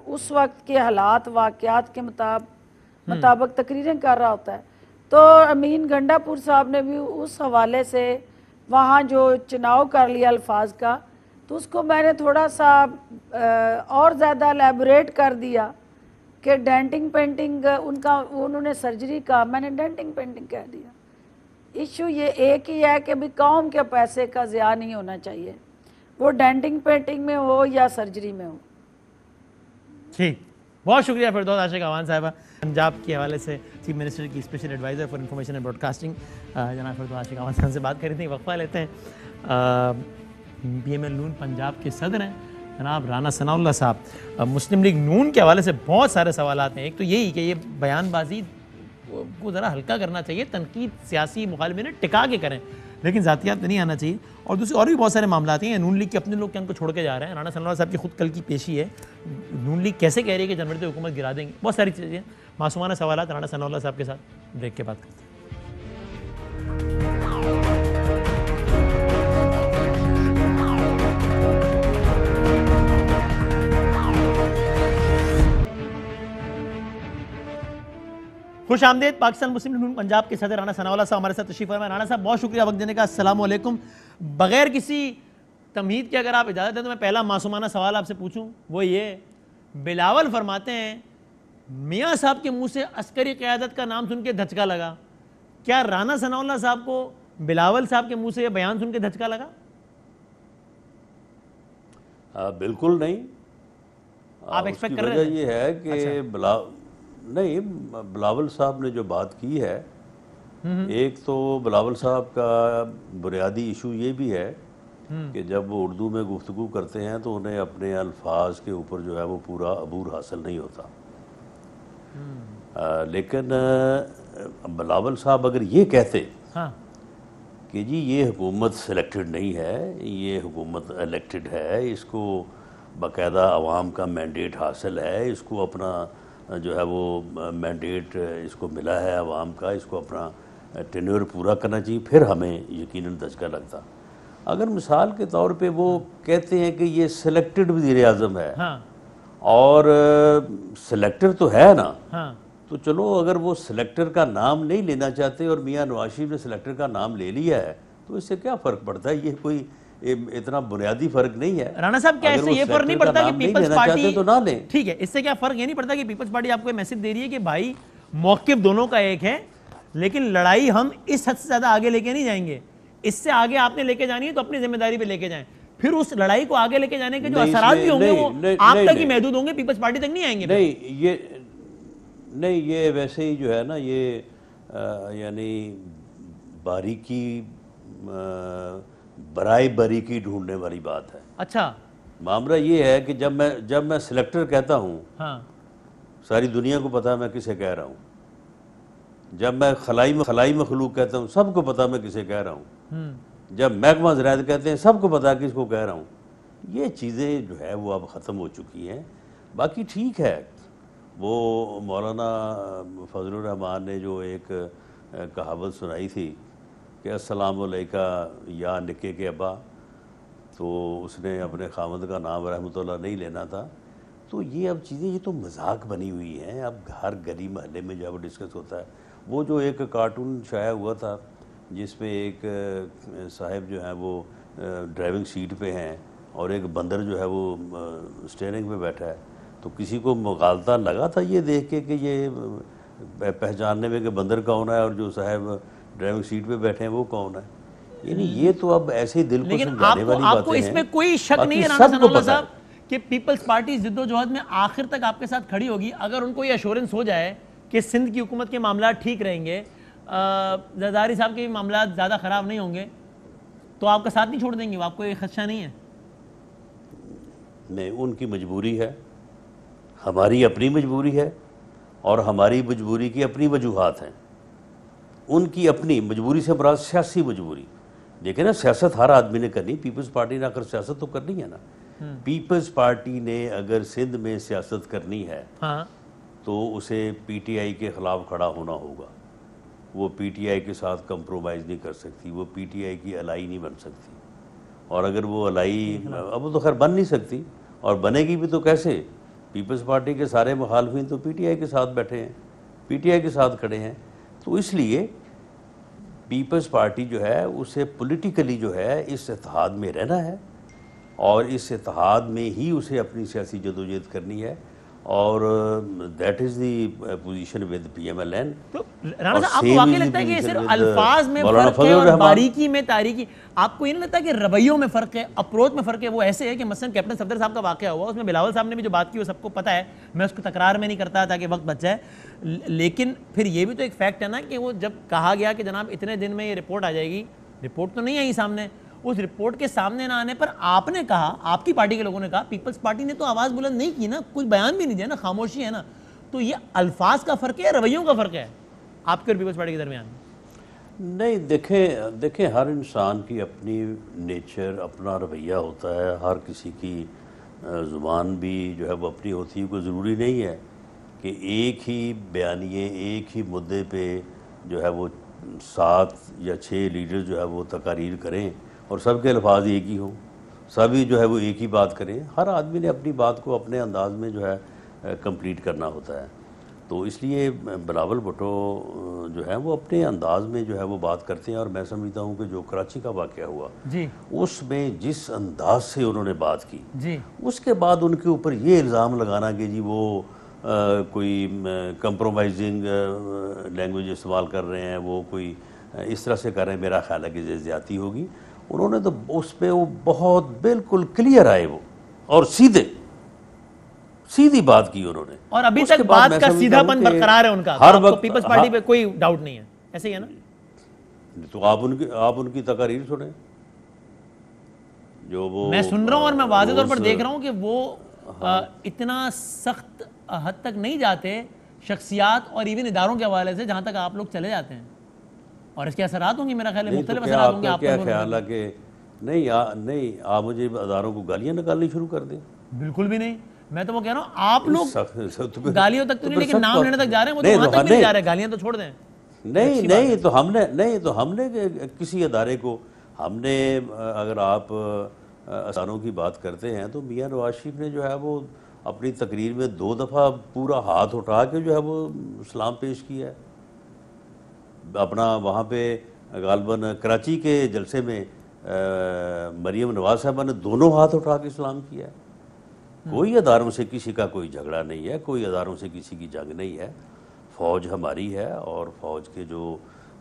उस वक्त के हालात वाक़यात के मुताबिक तकरीरें कर रहा होता है। तो अमीन गंडापुर साहब ने भी उस हवाले से वहाँ जो चुनाव कर लिया अल्फाज का, तो उसको मैंने थोड़ा सा और ज़्यादा एलेबोरेट कर दिया कि डेंटिंग पेंटिंग, उन्होंने सर्जरी कहा, मैंने डेंटिंग पेंटिंग कह दिया। इशू ये एक ही है कि भी कौम के पैसे का ज़िया नहीं होना चाहिए, वो डेंटिंग पेंटिंग में हो या सर्जरी में हो। ठीक, बहुत शुक्रिया फिरदौस आशिक अवान साहिबा, पंजाब के हवाले से चीफ मिनिस्टर की special adviser for information and broadcasting जनाब फिरदौस आशिक अवान साहब से बात कर रही थी। वक्फा लेते हैं। PML नून पंजाब के सदर हैं जनाब राना सनाउल्लाह साहब। मुस्लिम लीग नून के हवाले से बहुत सारे सवाल हैं। एक तो यही कि ये बयानबाजी को ज़रा हल्का करना चाहिए, तनकीद सियासी मुखालिफिन टिका के करें, लेकिन ज़ातियात नहीं आना चाहिए। और दूसरी और भी बहुत सारे मामला हैं। नून लीग के अपने लोग क्या उनको छोड़ के जा रहे हैं। राना सनाउल्लाह साहब की खुद कल की पेशी है, नून लीग कैसे कह रही है कि जनवरी तक हुकूमत गिरा देंगे। बहुत सारी चीज़ें, मासूमाना सवाल राना सनाउल्लाह साहब के साथ ब्रेक के बाद करते हैं। खुश आमदेद। पाकिस्तान मुस्लिम लीग नून पंजाब के सदर राना सनाउल्लाह साहब हमारे साथ तशरीफ फरमा। राना साहब बहुत शुक्रिया वक्त देने का। अस्सलाम वालेकुम। बगैर किसी तमहीद के अगर आप इजाज़त दें तो मैं पहला मासूमाना सवाल आपसे पूछूं, वो ये, बिलावल फरमाते हैं मियाँ साहब के मुंह से अस्करी क़यादत का नाम सुन के धचका लगा। क्या राना सनाउल्लाह साहब को बिलावल साहब के मुंह से यह बयान सुन के धचका लगा? बिल्कुल नहीं। आप एक्सपेक्ट कर रहे थे? ये है कि नहीं, बिलावल साहब ने जो बात की है, एक तो बिलावल साहब का बुनियादी इशू ये भी है कि जब वो उर्दू में गुफ्तगू करते हैं तो उन्हें अपने अल्फाज के ऊपर जो है वो पूरा अबूर हासिल नहीं होता। लेकिन बिलावल साहब अगर ये कहते हाँ। कि जी ये हुकूमत सिलेक्टेड नहीं है, ये हुकूमत इलेक्टेड है, इसको बाकायदा अवाम का मैंडेट हासिल है, इसको अपना जो है वो मैंडेट इसको मिला है अवाम का, इसको अपना टेन्योर पूरा करना चाहिए, फिर हमें यकीनन धचका लगता। अगर मिसाल के तौर पे वो कहते हैं कि ये सिलेक्टेड वज़ीर आज़म है, हाँ। और सिलेक्टर तो है ना, हाँ। तो चलो अगर वो सिलेक्टर का नाम नहीं लेना चाहते और मियाँ नवाज शरीफ ने सिलेक्टर का नाम ले लिया है तो इससे क्या फ़र्क पड़ता है? ये कोई इतना बुनियादी फर्क नहीं है। राणा साहब क्या इससे ये फर्क नहीं पड़ता कि पीपल्स पार्टी तो ना लें? ठीक है, इससे क्या फर्क ये नहीं पड़ता कि पीपल्स पार्टी आपको मैसेज दे रही है कि भाई मौक़िफ़ दोनों का एक है, लेकिन लड़ाई हम इस हद से ज़्यादा आगे लेके नहीं जाएंगे, इससे आगे आपने लेके जानी है तो अपनी जिम्मेदारी पे लेके जाएं, फिर उस लड़ाई को आगे लेके जाने के जो असरात भी होंगे वो आप तक ही महदूद होंगे, पीपल्स पार्टी तक नहीं आएंगे। नहीं, ये वैसे ही जो है ना, ये यानी बारीकी बराए बारीकी ढूंढने वाली बात है। अच्छा, मामला ये है कि जब मैं सिलेक्टर कहता हूँ, हाँ, सारी दुनिया को पता है मैं किसे कह रहा हूँ। जब मैं खलाई मखलूक कहता हूँ, सबको पता मैं किसे कह रहा हूँ। जब महकमा ज़राअत कहते हैं, सबको पता किसको कह रहा हूँ। ये चीज़ें जो है वो अब ख़त्म हो चुकी हैं। बाकी ठीक है, वो मौलाना फजलुर रहमान ने जो एक कहावत सुनाई थी कि अस्सलाम अलैका या निके के अब्बा, तो उसने अपने खामद का नाम रहमतुल्लाह नहीं लेना था। तो ये अब चीज़ें ये तो मजाक बनी हुई हैं। अब हर गली महल्ले में जब डिस्कस होता है, वो जो एक कार्टून शाया हुआ था जिसमें एक साहब जो है वो ड्राइविंग सीट पे हैं और एक बंदर जो है वो स्टीयरिंग पे बैठा है, तो किसी को मुगालता लगा था ये देख के कि ये पहचानने में कि बंदर कौन है और जो साहब ड्राइविंग सीट पे बैठे हैं वो कौन है। यानी ये तो अब ऐसे ही दिल को समझाने वाली बातें हैं। आपको इसमें कोई शक नहीं है राना सनाउल्लाह साहब कि पीपल्स पार्टी जिद्दोजहद में आखिर तक आपके साथ खड़ी होगी? अगर उनको ये एश्योरेंस हो जाए कि सिंध की हुकूमत के मामला ठीक रहेंगे, जरदारी साहब के मामला ज़्यादा ख़राब नहीं होंगे, तो आपका साथ नहीं छोड़ देंगे? आपको ये खदशा नहीं है? नहीं, उनकी मजबूरी है, हमारी अपनी मजबूरी है, और हमारी मजबूरी की अपनी वजूहात हैं। उनकी अपनी मजबूरी से मुराद सियासी मजबूरी। देखिए ना, सियासत हर आदमी ने करनी, पीपल्स पार्टी ने आकर सियासत तो करनी है ना। पीपल्स पार्टी ने अगर सिंध में सियासत करनी है, हाँ, तो उसे पीटीआई के ख़िलाफ़ खड़ा होना होगा। वो पीटीआई के साथ कंप्रोमाइज़ नहीं कर सकती, वो पीटीआई की अलाई नहीं बन सकती। और अगर वो अलाई, अब वो तो खैर बन नहीं सकती, और बनेगी भी तो कैसे? पीपल्स पार्टी के सारे मुखालफिन तो पीटीआई के साथ बैठे हैं, पीटीआई के साथ खड़े हैं। तो इसलिए पीपल्स पार्टी जो है उसे पॉलिटिकली जो है इस इत्तेहाद में रहना है, और इस इत्तेहाद में ही उसे अपनी सियासी जदोजहद करनी है। और that is the position with PMLN। तो राणा साहब, आपको वाकई लगता है कि सिर्फ अल्फाज में फर्क है और बारीकी में तारीकी, आपको ये नहीं लगता कि रवैयों में फर्क है, अप्रोच में फर्क है? वो ऐसे है कि मसलन कैप्टन सफदर साहब का वाकया हुआ, उसमें बिलावल साहब ने भी जो बात की वो सबको पता है, मैं उसको तकरार में नहीं करता ताकि वक्त बच जाए, लेकिन फिर ये भी तो एक फैक्ट है ना कि वो जब कहा गया कि जनाब इतने दिन में ये रिपोर्ट आ जाएगी, रिपोर्ट तो नहीं आई सामने, उस रिपोर्ट के सामने ना आने पर आपने कहा, आपकी पार्टी के लोगों ने कहा, पीपल्स पार्टी ने तो आवाज बुलंद नहीं की ना, कुछ बयान भी नहीं दिया ना, खामोशी है ना। तो ये अल्फाज का फर्क है, रवैयों का फर्क है आपके और पीपल्स पार्टी के दरमियान? नहीं, देखें हर इंसान की अपनी नेचर, अपना रवैया होता है, हर किसी की ज़ुबान भी जो है वो अपनी होती है। कोई ज़रूरी नहीं है कि एक ही बयानिए, एक ही मुद्दे पे जो है वो 7 या 6 लीडर जो है वो तकारीर करें और सबके अल्फाज एक ही हों, सभी जो है वो एक ही बात करें। हर आदमी ने अपनी बात को अपने अंदाज में जो है कंप्लीट करना होता है। तो इसलिए बिलावल भुट्टो जो है वो अपने अंदाज में जो है वो बात करते हैं। और मैं समझता हूँ कि जो कराची का वाक़या हुआ जी, उसमें जिस अंदाज से उन्होंने बात की जी, उसके बाद उनके ऊपर ये इल्ज़ाम लगाना कि जी वो कोई कंप्रोमाइजिंग लैंग्वेज इस्तेमाल कर रहे हैं, वो कोई इस तरह से कर रहे हैं, मेरा ख्याल है कि ज़्यादती होगी। उन्होंने तो उस पर वो बहुत बिल्कुल क्लियर आए वो, और सीधी बात की उन्होंने, और अभी तक बात का सीधापन बरकरार है उनका। हर वक्त पीपल्स पार्टी पे कोई डाउट नहीं है, ऐसे ही है ना? तो आप उनकी तकारीर सुने जो वो मैं सुन रहा हूं और मैं वाज़ेह तौर पर देख रहा हूं कि वो इतना सख्त हद तक नहीं जाते शख्सियात और इवन इदारों के हवाले से जहां तक आप लोग चले जाते हैं, और इसके असरात होंगे, मेरा ख्याल है मुख्तलिफ असरात होंगे। आप क्या ख्याल है कि नहीं आप मुझे इदारों को गालियां निकालनी शुरू कर दें? बिल्कुल भी नहीं, मैं तो वो कह रहा हूँ आप लोग गालियों तक तो नहीं, लेकिन नाम लेने तक जा रहे हैं, वो तो वहां तक भी नहीं जा रहे हैं, गालियां तो छोड़ दें। नहीं तो हमने किसी अदारे को हमने, अगर आप असानों की बात करते हैं तो मियां नवाज शरीफ ने जो है वो अपनी तकरीर में 2 दफ़ा पूरा हाथ उठा के जो है वो सलाम पेश किया है। अपना वहाँ पे गालबन कराची के जलसे में मरियम नवाज साहबा ने दोनों हाथ उठा के सलाम किया है। कोई अदारों से किसी का कोई झगड़ा नहीं है, कोई अदारों से किसी की जंग नहीं है। फ़ौज हमारी है और फ़ौज के जो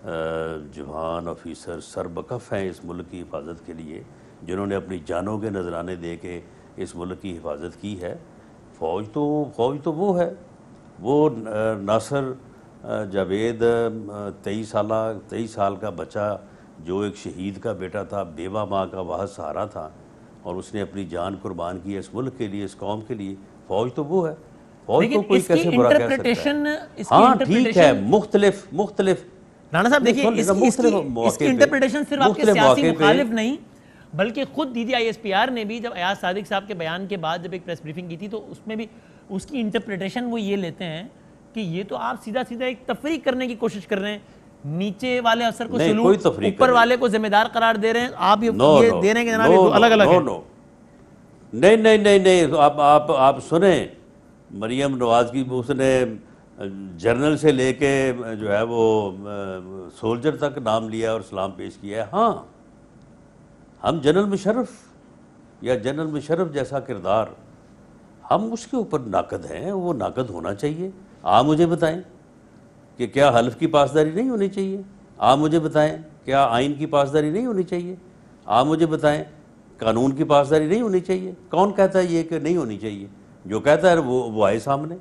जवान ऑफिसर सरबकफ हैं इस मुल्क की हिफाजत के लिए, जिन्होंने अपनी जानों के नजराने दे के इस मुल्क की हिफाजत की है। फ़ौज तो वो है, वो नासर जावेद 23 साल का बच्चा जो एक शहीद का बेटा था, बेवा माँ का वाहद सहारा था, और उसने अपनी जान कुर्बान की इस मुल्क के लिए, इस कौम के लिए। फ़ौज तो वो है, फ़ौज तो कोई कैसे बुरा कह सकता है? हाँ ठीक है, मुख्तलिफ राणा साहब देखिए, इसकी इंटरप्रिटेशन सिर्फ आपके सियासी मुखालिफ नहीं, बल्कि खुद DGISPR ने भी जब अयाज सादिक साहब के बयान के बाद जब एक प्रेस ब्रीफिंग की थी तो उसमें भी उसकी इंटरप्रिटेशन वो ये लेते हैं कि ये तो आप सीधा एक तफरीक करने की कोशिश कर रहे हैं, नीचे वाले अफसर को सलूट, ऊपर वाले को जिम्मेदार करार दे रहे हैं। आप ये दे रहे हैं कि जनाब ये अलग अलग है। नहीं, आप सुने, मरियम नवाज की उसने जनरल से लेके जो है वो सोल्जर तक नाम लिया और सलाम पेश किया है। हाँ, हम जनरल मुशर्रफ या जनरल मुशर्रफ जैसा किरदार, हम उसके ऊपर नाकद हैं, वो नाकद होना चाहिए। आप मुझे बताएं कि क्या हल्फ की पासदारी नहीं होनी चाहिए? आप मुझे बताएं क्या आइन की पासदारी नहीं होनी चाहिए? आप मुझे बताएं कानून की पासदारी नहीं होनी चाहिए? कौन कहता है ये कि नहीं होनी चाहिए? जो कहता है वो आए सामने।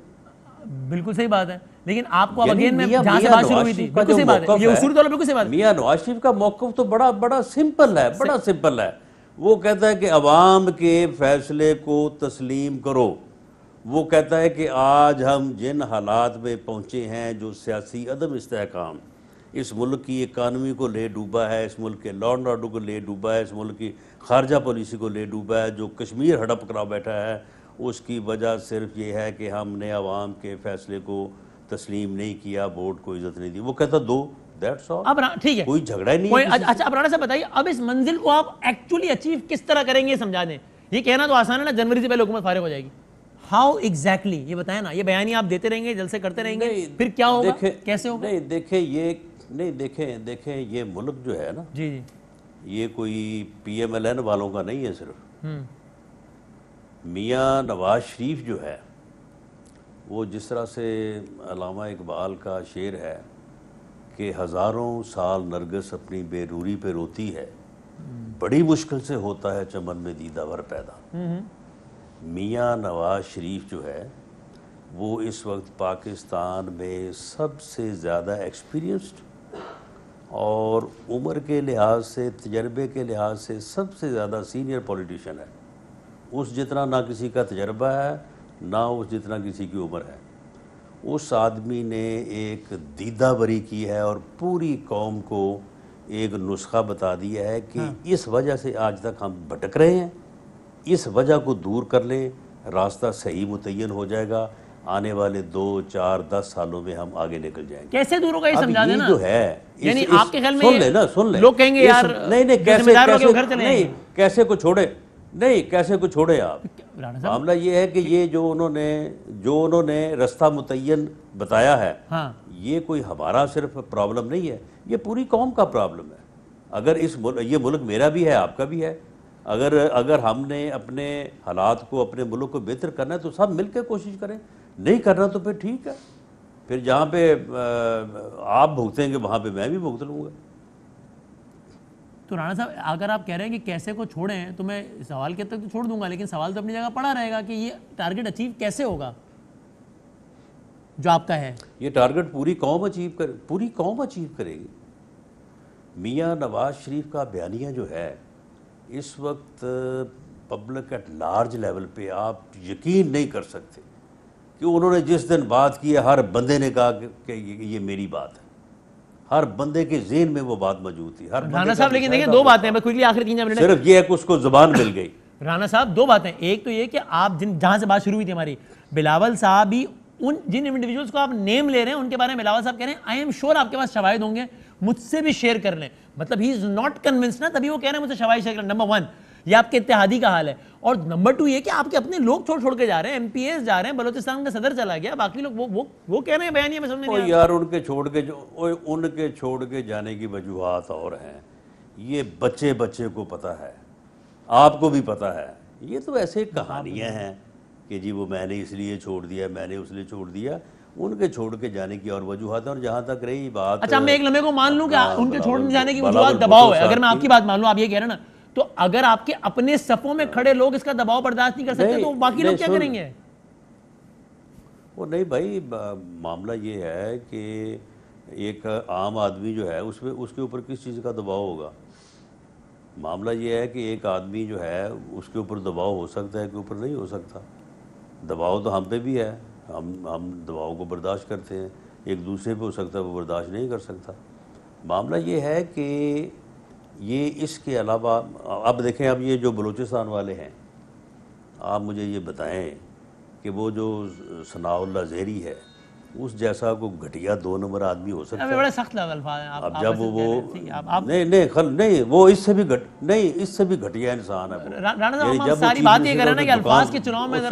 बिल्कुल सही बात है, लेकिन आपको अब अगेन में जहां से बात शुरू हुई थी, बिल्कुल सही बात है, ये उसूल तौर पर बिल्कुल सही बात है। मियां नवाज शरीफ का मौक़िफ़ तो बड़ा सिंपल है, बड़ा सिंपल है। वो कहता है कि अवाम के फैसले को तस्लीम करो। वो कहता है कि आज हम जिन हालात में पहुँचे हैं, जो सियासी अदम इस्तेहकाम इस मुल्क की इकानमी को ले डूबा है, इस मुल्क के लॉ एंड ऑर्डर को ले डूबा है, इस मुल्क की खारजा पॉलिसी को ले डूबा है, जो कश्मीर हड़प करा बैठा है, उसकी वजह सिर्फ ये है कि हमने अवाम के फैसले को तस्लीम नहीं किया, वोट को इज्जत नहीं दी। वो कहता दो, दैट्स ऑल। अब ठीक है, कोई झगड़ा ही नहीं है। अच्छा, अब राणा साहब बताइए, अब इस मंजिल को आप एक्चुअली अचीव किस तरह करेंगे, समझा दें। ये कहना तो आसान है ना, जनवरी से पहले हुकूमत फारिग हो जाएगी। हाउ एग्जैक्टली ये बताएं ना, ये बयानी आप देते रहेंगे, जलसे करते रहेंगे, फिर क्या होगा, कैसे होगा? नहीं देखें ये मुल्क जो है ना, जी, ये कोई PMLN वालों का नहीं है सिर्फ। मियां नवाज शरीफ जो है वो जिस तरह से अल्लामा इकबाल का शेर है कि हज़ारों साल नरगिस अपनी बेरूरी पे रोती है, बड़ी मुश्किल से होता है चमन में दीदा भर पैदा। मियाँ नवाज शरीफ जो है वो इस वक्त पाकिस्तान में सबसे ज़्यादा एक्सपीरियंस्ड और उम्र के लिहाज से, तजर्बे के लिहाज से सबसे ज़्यादा सीनियर पॉलिटिशियन है। उस जितना ना किसी का तजर्बा है, ना उस जितना किसी की उम्र है। उस आदमी ने एक दीदावरी की है और पूरी कौम को एक नुस्खा बता दिया है कि इस वजह से आज तक हम भटक रहे हैं, इस वजह को दूर कर लें, रास्ता सही मुतय्यन हो जाएगा, आने वाले 2, 4, 10 सालों में हम आगे निकल जाएंगे। कैसे दूर होगा ये समझा देना जो है, यानी आपके ख्याल में सुन ले लोग कहेंगे यार नहीं कैसे को छोड़े, नहीं कैसे को छोड़े आप। मामला ये है कि ये जो उन्होंने रास्ता मुतय्यन बताया है, ये कोई हमारा सिर्फ प्रॉब्लम नहीं है, ये पूरी कौम का प्रॉब्लम है। अगर ये मुल्क मेरा भी है, आपका भी है, अगर हमने अपने हालात को, अपने मुल्क को बेहतर करना है तो सब मिलकर कोशिश करें। नहीं करना तो फिर ठीक है, फिर जहाँ पे आप भुगतेंगे वहाँ पे मैं भी भुगत लूँगा। तो राणा साहब, अगर आप कह रहे हैं कि कैसे को छोड़ें तो मैं सवाल के तक तो छोड़ दूंगा, लेकिन सवाल तो अपनी जगह पड़ा रहेगा कि ये टारगेट अचीव कैसे होगा जो आपका है। ये टारगेट पूरी कौम अचीव करेगी। मियाँ नवाज शरीफ का बयानिया जो है इस वक्त पब्लिक एट लार्ज लेवल पे आप यकीन नहीं कर सकते कि उन्होंने जिस दिन बात की है हर बंदे ने कहा कि ये मेरी बात है, हर बंदे के ज़हन में वो बात मौजूद थी। राणा साहब, लेकिन देखिए दो बातें हैं, क्विकली आखिरी 3 मिनट, सिर्फ ये है कि उसको जुबान मिल गई। राणा साहब, दो बातें, एक तो ये कि आप जहां से बात शुरू हुई थी हमारी, बिलावल साहब भी उन जिन इंडिविजुअल्स को आप नेम ले रहे हैं उनके बारे में बिलावल साहब कह रहे हैं आई एम श्योर आपके पास शवाहिद होंगे, मुझसे भी शेयर कर लें। मतलब ही इज नॉट कन्विंस ना, तभी वो कह रहे हैं मुझसे शवाहिद शेयर करें। नंबर 1 ये आपके इत्तेहादी का हाल है, और नंबर 2 ये कि आपके अपने लोग छोड़ के जा रहे हैं, एमपीएस जा रहे हैं, बलोचिस्तान का सदर चला गया, बाकी लोग वो कह रहे हैं बयानिया में समझ नहीं यार उनके छोड़ के जाने की वजूहात और हैं, ये बच्चे को पता है, आपको भी पता है। ये तो ऐसे कहानियां हैं कि जी वो मैंने इसलिए छोड़ दिया, मैंने उसलिए छोड़ दिया, उनके छोड़ के जाने की और वजूहात। और जहां तक रही बात, अच्छा मैं एक लम्हे को मान लूं कि उनके छोड़ने जाने की वजूहात दबाव है, अगर मैं आपकी बात मान लूं, आप ये कह रहे हैं ना, तो अगर आपके अपने सफों में खड़े लोग इसका दबाव बर्दाश्त नहीं कर सकते तो बाकी लोग क्या करेंगे? वो नहीं भाई, मामला ये है कि एक आम आदमी जो है उसके ऊपर किस चीज़ का दबाव होगा। मामला ये है कि एक आदमी जो है उसके ऊपर दबाव हो सकता है, के ऊपर नहीं हो सकता। दबाव तो हम पे भी है, हम दबाव को बर्दाश्त करते हैं, एक दूसरे पे हो सकता है वो बर्दाश्त नहीं कर सकता। मामला ये है कि ये इसके अलावा अब देखें, अब ये जो बलूचिस्तान वाले हैं, आप मुझे ये बताएं कि वो जो सनाउल्लाह ज़ेहरी है उस जैसा को घटिया 2 नंबर आदमी हो सकता है? बड़े सख्त अल्फाज हैं। अब जब वो नहीं वो इससे भी घटिया इंसान है। राणा साहब, हम सारी बात ये कर रहे हैं ना कि अल्फाज के चुनाव में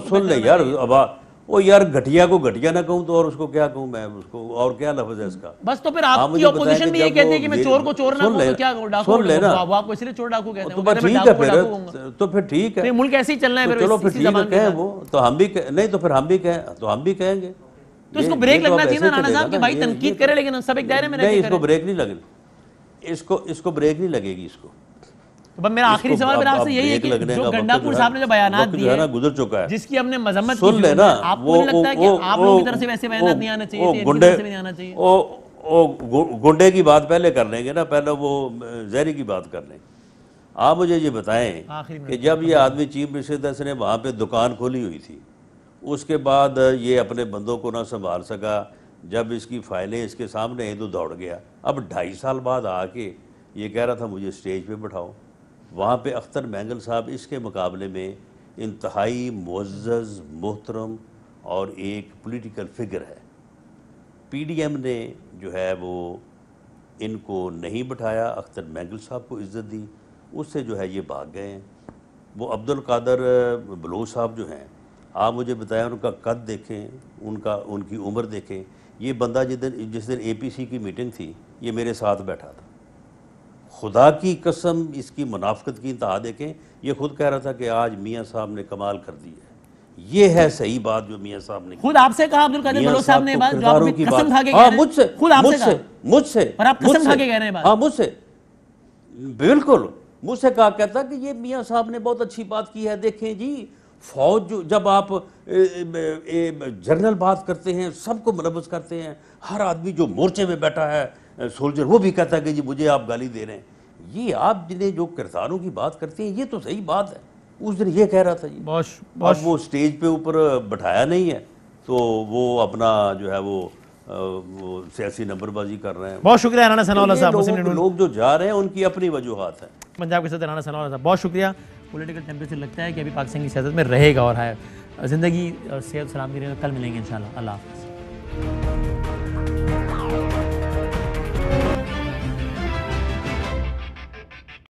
सुन ले यार, अब ओ यार घटिया को घटिया ना कहूं तो और उसको क्या कहूं मैं, उसको और क्या लफ्ज़ है इसका? बस तो फिर आपकी ऑपोजिशन भी ये कहती है कि मैं चोर को चोर ना कहूं तो क्या डाकू, सुन लेना वो आपको इसलिए चोर डाकू कहते हैं। तो ठीक है फिर, तो फिर ठीक है, मुल्क ऐसे ही चलना है फिर, चलो फिर ठीक है, कहें वो तो हम भी नहीं तो फिर हम भी कहेंगे। तो इसको ब्रेक लगना चाहिए ना राणा साहब कि भाई तनकीद करे लेकिन सब एक दायरे में नहीं, इसको ब्रेक नहीं लगेगी, इसको ब्रेक नहीं लगेगी इसको। तो मेरा आखिरी सवाल मेरा आपसे यही है कि जो गंडापुर साहब ने जो बयानात दिए ना गुजर चुका है, जिसकी हमने मजम्मत की, सुन लेना, आपको नहीं लगता है कि आप लोगों की तरफ से वैसे बयानात नहीं आना चाहिए, इनकी तरफ से भी नहीं आना चाहिए? गुंडे की बात पहले कर लेंगे ना, पहले वो ज़ेहरी की बात कर लेंगे। आप मुझे ये बताएं कि जब ये आदमी चीफ मिनिस्टर ने वहाँ पे दुकान खोली हुई थी, उसके बाद ये अपने बंदों को ना संभाल सका, जब इसकी फाइलें इसके सामने हैं तो दौड़ गया। अब 2.5 साल बाद आके ये कह रहा था मुझे स्टेज पे बिठाओ। वहाँ पे अख्तर मैंगल साहब इसके मुकाबले में इंतहाई मुअज़्ज़ज़, मोहतरम और एक पॉलिटिकल फिगर है। पीडीएम ने जो है वो इनको नहीं बिठाया, अख्तर मैंगल साहब को इज़्ज़त दी, उससे जो है ये भाग गए हैं। वो अब्दुल कादर बलोच साहब जो हैं, आप मुझे बताएं उनका कद देखें, उनकी उम्र देखें। ये बंदा जिस दिन APC की मीटिंग थी ये मेरे साथ बैठा था। खुदा की कसम इसकी मुनाफिकत की इंतहा देखें, ये खुद कह रहा था कि आज मियाँ साहब ने कमाल कर दी है, ये है सही बात जो मियां साहब ने खुद आपसे कहा अब्दुल कादिर बलोच साहब ने बात, जो आप अभी कसम खा के कह रहे हैं। मुझसे खुद आपसे कहा, मुझसे पर आप कसम खा के कह रहे हैं बात। हाँ मुझसे, बिल्कुल मुझसे कहा, कहता कि ये मियां साहब ने बहुत अच्छी बात की है। देखें जी, फौज जो, जब आप जनरल बात करते हैं, सबको मुलव्वस करते हैं, हर आदमी जो मोर्चे में बैठा है सोल्जर, वो भी कहता है कि जी मुझे आप गाली दे रहे हैं। ये आप जिन्हें जो किरदारों की बात करते हैं, ये तो सही बात है। उस दिन ये कह रहा था जी, अब वो स्टेज पे ऊपर बैठाया नहीं है, तो वो अपना जो है वो सियासी नंबरबाजी कर रहे हैं। बहुत शुक्रिया राणा सनाउल्लाह साहब। लोग जो जा रहे हैं उनकी अपनी वजूहात है। पंजाब के सदर राणा सनाउल्लाह साहब, बहुत शुक्रिया। पॉलिटिकल टेम्परेचर लगता है कि अभी पाकिस्तान की सियासत में रहेगा और है। ज़िंदगी और सेहत सलाम के लिए कल मिलेंगे इंशाल्लाह। अल्लाह हाफ़िज़।